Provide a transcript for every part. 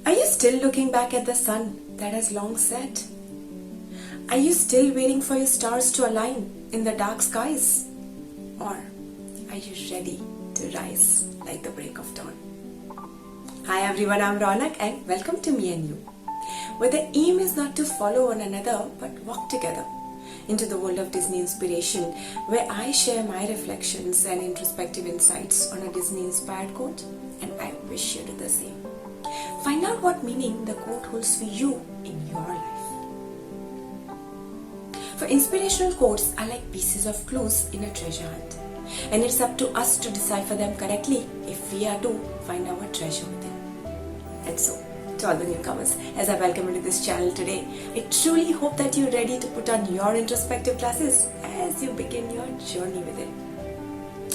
Are you still looking back at the sun that has long set? Are you still waiting for your stars to align in the dark skies? Or are you ready to rise like the break of dawn? Hi everyone, I'm Ronak and welcome to Me and You, where the aim is not to follow one another but walk together into the world of Disney inspiration, where I share my reflections and introspective insights on a Disney-inspired quote, and I wish you do the same. Find out what meaning the quote holds for you in your life. For inspirational quotes are like pieces of clues in a treasure hunt, and it's up to us to decipher them correctly if we are to find our treasure within. And so, to all the newcomers, as I welcome you to this channel today, I truly hope that you're ready to put on your introspective glasses as you begin your journey with it.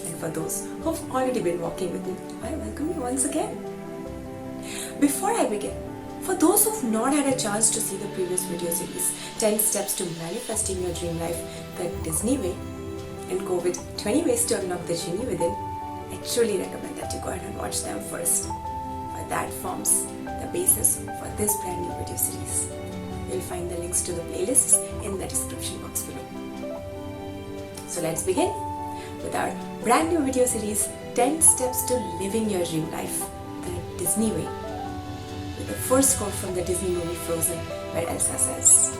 And for those who've already been walking with me, I welcome you once again. Before I begin, for those who've not had a chance to see the previous video series, 10 Steps to Manifesting Your Dream Life the Disney Way, and go with 20 Ways to Unlock the Genie Within, I truly recommend that you go ahead and watch them first. For that forms the basis for this brand new video series. You'll find the links to the playlists in the description box below. So let's begin with our brand new video series, 10 Steps to Living Your Dream Life the Disney Way, with the first quote from the Disney movie Frozen, where Elsa says,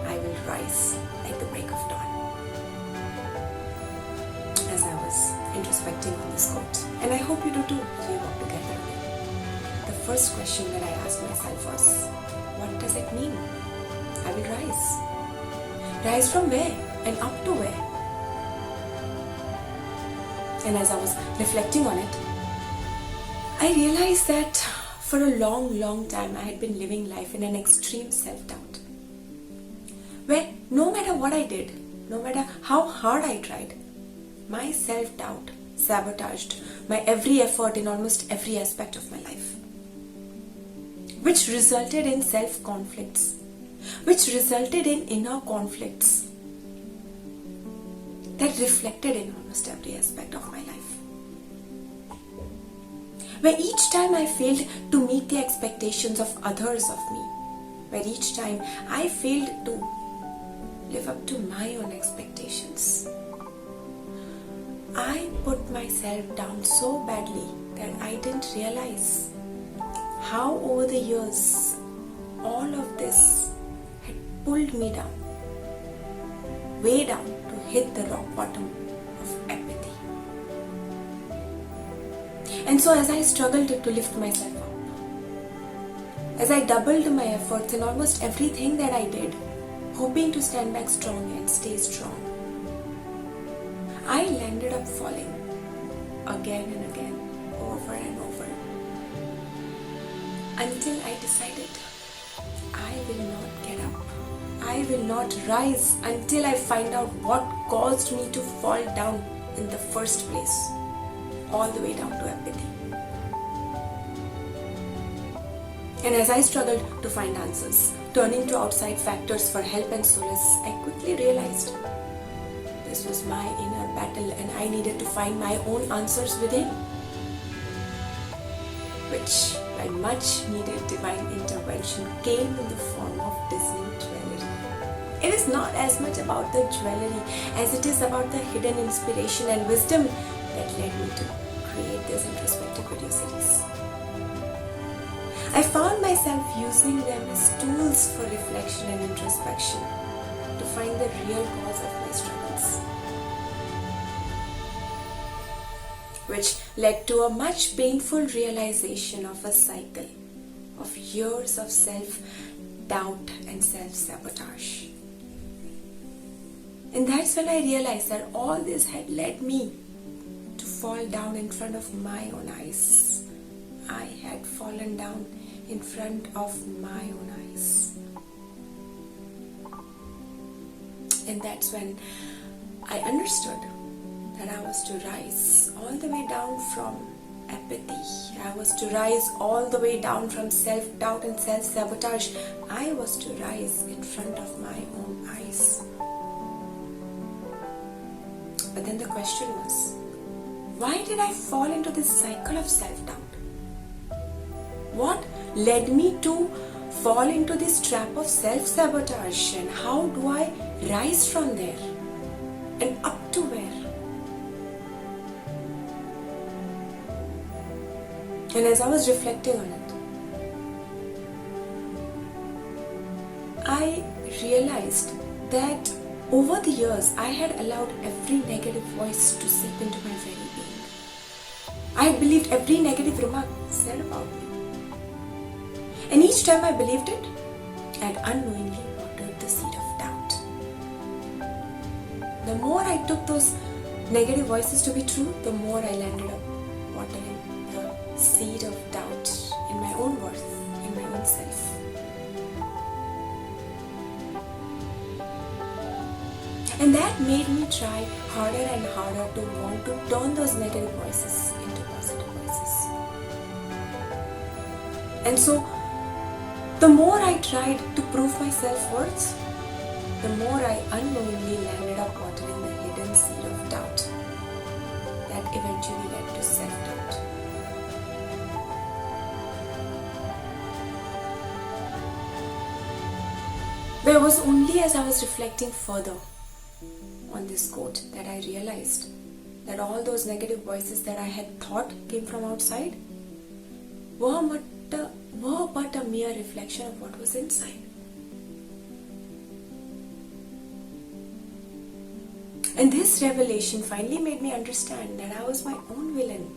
"I will rise like the break of dawn." As I was introspecting on this quote, and I hope you do too as we walk together, the first question that I asked myself was, what does it mean? I will rise. Rise from where and up to where? And as I was reflecting on it, I realized that for a long time I had been living life in an extreme self-doubt, where no matter what I did, no matter how hard I tried, my self-doubt sabotaged my every effort in almost every aspect of my life, which resulted in self-conflicts, which resulted in inner conflicts that reflected in almost every aspect of my life. Where each time I failed to meet the expectations of others of me, where each time I failed to live up to my own expectations, I put myself down so badly that I didn't realize how over the years all of this had pulled me down, way down, to hit the rock bottom of apathy. And so as I struggled to lift myself up, as I doubled my efforts in almost everything that I did, hoping to stand back strong and stay strong, I landed up falling again and again, over and over, until I decided I will not get up. I will not rise until I find out what caused me to fall down in the first place, all the way down to apathy. And as I struggled to find answers, turning to outside factors for help and solace, I quickly realized this was my inner battle and I needed to find my own answers within, which, by much needed divine intervention, came in the form of Disney jewelry. It is not as much about the jewelry as it is about the hidden inspiration and wisdom that led me to create this introspective video series. I found myself using them as tools for reflection and introspection to find the real cause of my struggles, which led to a much painful realization of a cycle of years of self-doubt and self-sabotage. And that's when I realized that all this had led me to fall down in front of my own eyes. I had fallen down in front of my own eyes. And that's when I understood that I was to rise all the way down from apathy. I was to rise all the way down from self-doubt and self-sabotage. I was to rise in front of my own eyes. But then the question was, why did I fall into this cycle of self-doubt? What led me to fall into this trap of self-sabotage, and how do I rise from there and up to where? And as I was reflecting on it, I realized that over the years I had allowed every negative voice to seep into my very being. I had believed every negative remark said about me. And each time I believed it, I had unknowingly watered the seed of doubt. The more I took those negative voices to be true, the more I landed up watering the seed of doubt in my own worth, in my own self. And that made me try harder and harder to want to turn those negative voices into positive voices. And so, the more I tried to prove my self-worth, the more I unknowingly landed up watering the hidden seed of doubt that eventually led to self-doubt. But it was only as I was reflecting further on this quote that I realized that all those negative voices that I had thought came from outside were but a mere reflection of what was inside. And this revelation finally made me understand that I was my own villain.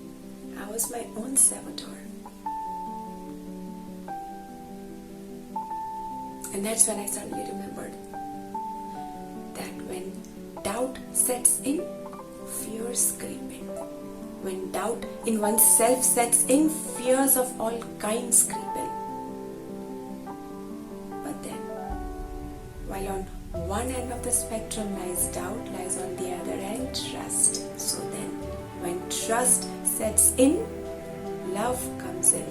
I was my own saboteur. And that's when I suddenly remembered that when doubt sets in, fears creep in. When doubt in oneself sets in, fears of all kinds creep in. But then, while on one end of the spectrum lies doubt, lies on the other end trust. So then, when trust sets in, love comes in.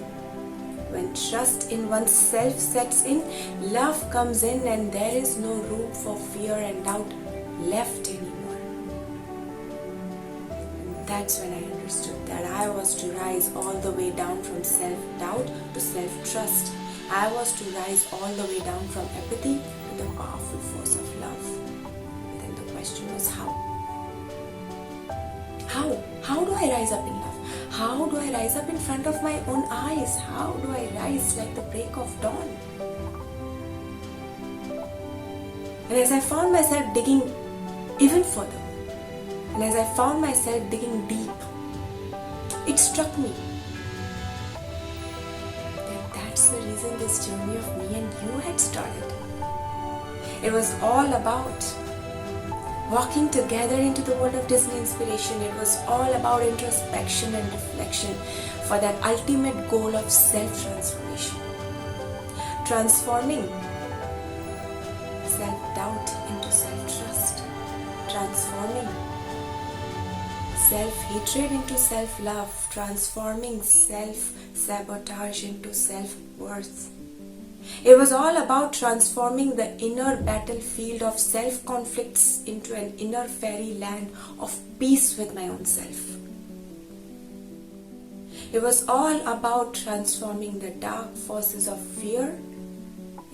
When trust in oneself sets in, love comes in, and there is no room for fear and doubt left anymore. And that's when I understood that I was to rise all the way down from self-doubt to self-trust. I was to rise all the way down from apathy to the powerful force of love. And then the question was how? How do I rise up in love? How do I rise up in front of my own eyes? How do I rise like the break of dawn? And as I found myself digging even further, and as I found myself digging deep, it struck me that that's the reason this journey of me and you had started. It was all about walking together into the world of Disney inspiration. It was all about introspection and reflection for that ultimate goal of self-transformation. Transforming self-doubt into self-trust. Transforming self-hatred into self-love. Transforming self-sabotage into self-worth. It was all about transforming the inner battlefield of self-conflicts into an inner fairyland of peace with my own self. It was all about transforming the dark forces of fear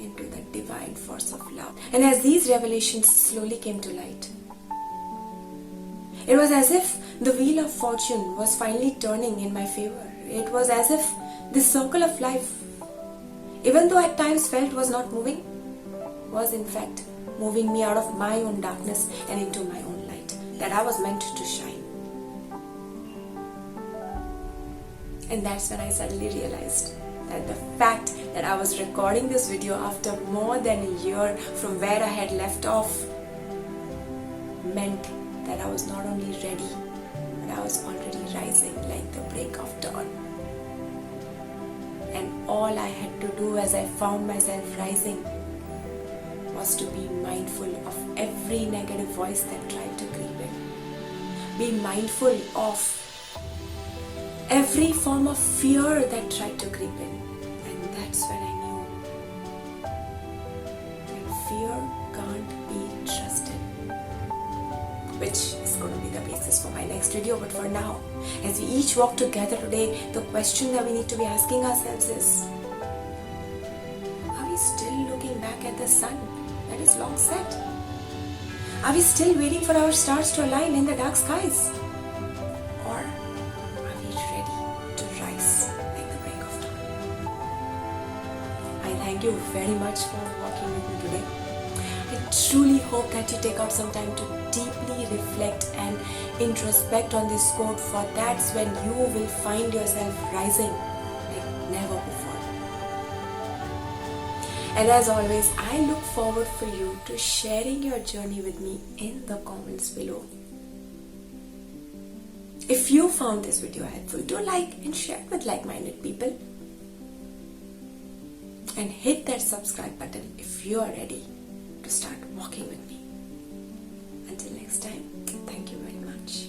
into the divine force of love. And as these revelations slowly came to light, it was as if the wheel of fortune was finally turning in my favor. It was as if this circle of life, even though at times felt was not moving, was in fact moving me out of my own darkness and into my own light that I was meant to shine. And that's when I suddenly realized that the fact that I was recording this video after more than a year from where I had left off meant that I was not only ready, but I was already rising like the break of dawn. And all I had to do as I found myself rising was to be mindful of every negative voice that tried to creep in. Be mindful of every form of fear that tried to creep in. And that's when I knew that fear can't be trusted, which is going to be the basis for my next video. But for now, as we each walk together today, the question that we need to be asking ourselves is, are we still looking back at the sun that is long set? Are we still waiting for our stars to align in the dark skies? Or are we ready to rise like the break of dawn? I thank you very much for walking with me today. I truly hope that you take out some time to deeply reflect and introspect on this quote, for that's when you will find yourself rising like never before. And as always, I look forward for you to sharing your journey with me in the comments below. If you found this video helpful, do like and share it with like-minded people. And hit that subscribe button if you are ready to start walking with me. Until next time, thank you very much.